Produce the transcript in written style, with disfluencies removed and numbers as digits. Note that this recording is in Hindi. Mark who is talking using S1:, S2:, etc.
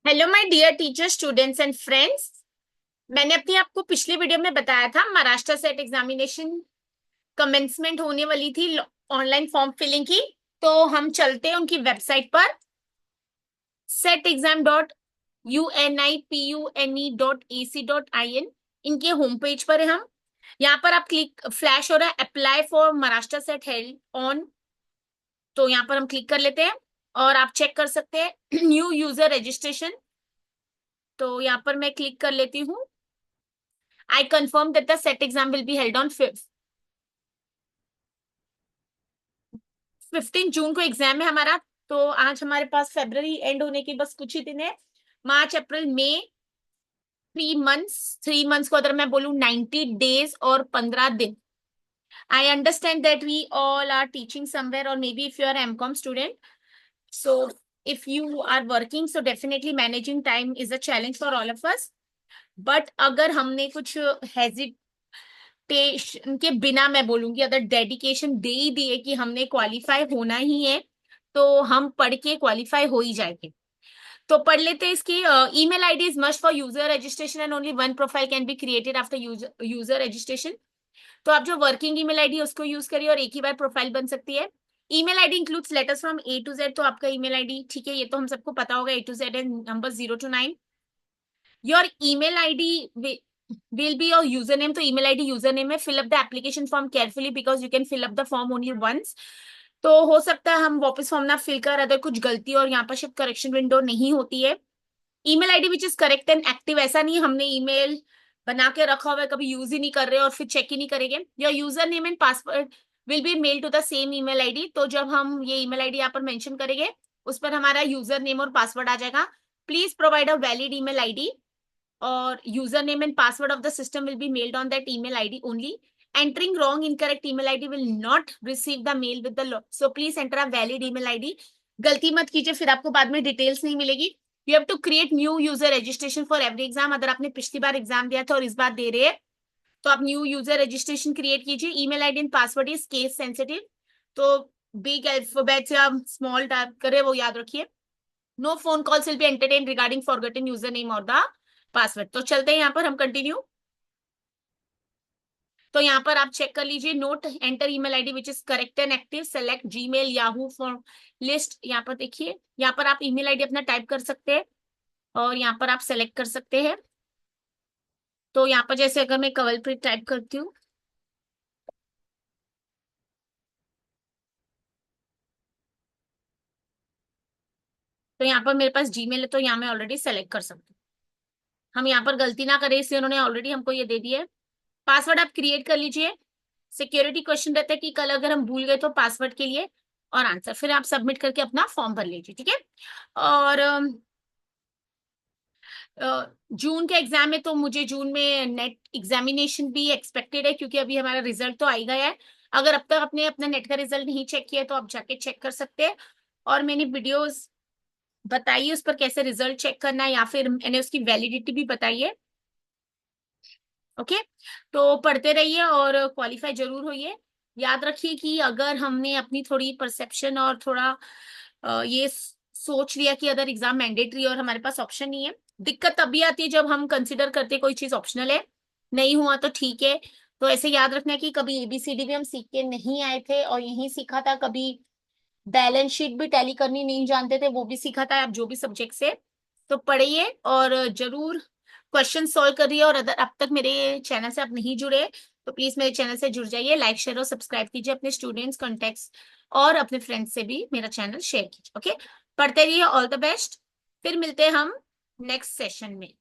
S1: Hello my dear teacher students and friends. मैंने अपनी आपको पिछली वीडियो में बताया था महाराष्ट्र सेट एग्जामिनेशन कमेंसमेंट होने वाली थी ऑनलाइन फॉर्म फिलिंग की। तो हम चलते हैं उनकी वेबसाइट पर setexam.unipune.ac.in। इनके होम पेज पर है हम। यहाँ पर आप क्लिक फ्लैश हो रहा है apply for Maharashtra set held on. तो यहाँ पर हम क्लिक कर लेते हैं और आप चेक कर सकते हैं न्यू यूजर रजिस्ट्रेशन। तो यहाँ पर मैं क्लिक कर लेती हूँ। I confirm that the set exam will be held on 15 जून को एग्जाम है हमारा। तो आज हमारे पास फेब्रवरी एंड होने की बस कुछ ही दिन है। मार्च अप्रैल मई 3 मंथ्स, 3 मंथ्स को अगर मैं बोलूँ 90 डेज और 15 दिन। I understand that we all are teaching somewhere और maybe if you are MCom student, so if you are working so definitely managing time is a challenge for all of us। But अगर हमने कुछ हेजिटेशन के बिना मैं बोलूंगी अगर डेडिकेशन दे ही दिए कि हमने क्वालिफाई होना ही है तो हम पढ़ के क्वालिफाई हो ही जाएंगे। तो पढ़ लेते हैं इसकी। Email ID is must for user registration and only one profile can be created after user registration. तो आप जो वर्किंग ईमेल आईडी उसको यूज करिए और एक ही बार प्रोफाइल बन सकती है। Email ID includes letters from A to Z. तो आपका ईमेल आईडी ठीक है, ये तो हम सबको पता होगा, A to Z and number 0 to 9। Your email ID will be your username। तो email ID username है। fill up the application form carefully because you can fill up the form only once। तो हो सकता है हम वापस फॉर्म ना फिल कर अगर कुछ गलती और यहाँ पर शिफ्ट करेक्शन विंडो नहीं होती है। Email ID which is correct and active. ऐसा नहीं हमने ईमेल बना के रखा हुआ है कभी यूज ही नहीं कर रहे और फिर चेक ही नहीं करेंगे। Your user name and password will be mail to the same email ID. तो जब हम ये ईमेल आईडी यहाँ पर मेंशन करेंगे उस पर हमारा यूजर नेम और पासवर्ड आ जाएगा। Please provide a valid email ID or username and password of the system will be mailed on that email ID only। Entering wrong incorrect email ID will not receive the mail with the so please enter a valid email ID। गलती मत कीजिए फिर आपको बाद में डिटेल्स नहीं मिलेगी। You have to create new user registration for every exam. अगर आपने पिछली बार एग्जाम दिया था और इस बार दे रहे हैं तो आप न्यू यूजर रजिस्ट्रेशन क्रिएट कीजिए। Email ID and password is case sensitive. तो बिग अल्फाबेट या स्मॉल टाइप करे वो याद रखिए। No phone calls will be entertain regarding forgotten user name और द पासवर्ड। तो चलते हैं यहाँ पर हम कंटिन्यू। तो यहाँ पर आप चेक कर लीजिए। Note enter email ID which is correct and active, select Gmail Yahoo for list. यहाँ पर देखिए, यहाँ पर आप ईमेल आईडी अपना टाइप कर सकते हैं और यहाँ पर आप सेलेक्ट कर सकते हैं। तो यहाँ पर जैसे अगर मैं कवलप्रीत टाइप करती हूँ तो यहाँ पर मेरे पास जीमेल है तो यहाँ मैं ऑलरेडी सेलेक्ट कर सकती हूँ। हम यहाँ पर गलती ना करें इसलिए उन्होंने ऑलरेडी हमको ये दे दिया है। पासवर्ड आप क्रिएट कर लीजिए। सिक्योरिटी क्वेश्चन रहता है कि कल अगर हम भूल गए तो पासवर्ड के लिए और आंसर, फिर आप सबमिट करके अपना फॉर्म भर लीजिए, ठीक है। और जून के एग्जाम है तो मुझे जून में नेट एग्जामिनेशन भी एक्सपेक्टेड है क्योंकि अभी हमारा रिजल्ट तो आ ही गया है। अगर अब तक आपने अपना नेट का रिजल्ट नहीं चेक किया तो आप जाके चेक कर सकते हैं। और मैंने वीडियोस बताई है उस पर कैसे रिजल्ट चेक करना है या फिर मैंने उसकी वैलिडिटी भी बताई है। ओके, तो पढ़ते रहिए और क्वालिफाई जरूर होइए। याद रखिए कि अगर हमने अपनी थोड़ी परसेप्शन और थोड़ा ये सोच लिया कि अगर एग्जाम मैंडेटरी और हमारे पास ऑप्शन नहीं है, दिक्कत तभी आती है जब हम कंसिडर करते कोई चीज ऑप्शनल है। नहीं हुआ तो ठीक है। तो ऐसे याद रखना कि कभी एबीसीडी भी हम सीख के नहीं आए थे और यही सीखा था। कभी बैलेंस शीट भी टैली करनी नहीं जानते थे, वो भी सीखा था। आप जो भी सब्जेक्ट से तो पढ़िए और जरूर क्वेश्चन सॉल्व करिए। और अगर अब तक मेरे चैनल से आप नहीं जुड़े तो प्लीज मेरे चैनल से जुड़ जाइए, लाइक शेयर और सब्सक्राइब कीजिए अपने स्टूडेंट्स कॉन्टेक्ट्स और अपने फ्रेंड्स से भी मेरा चैनल शेयर कीजिए। ओके, पढ़ते रहिए। All the best. फिर मिलते हैं हम नेक्स्ट सेशन में।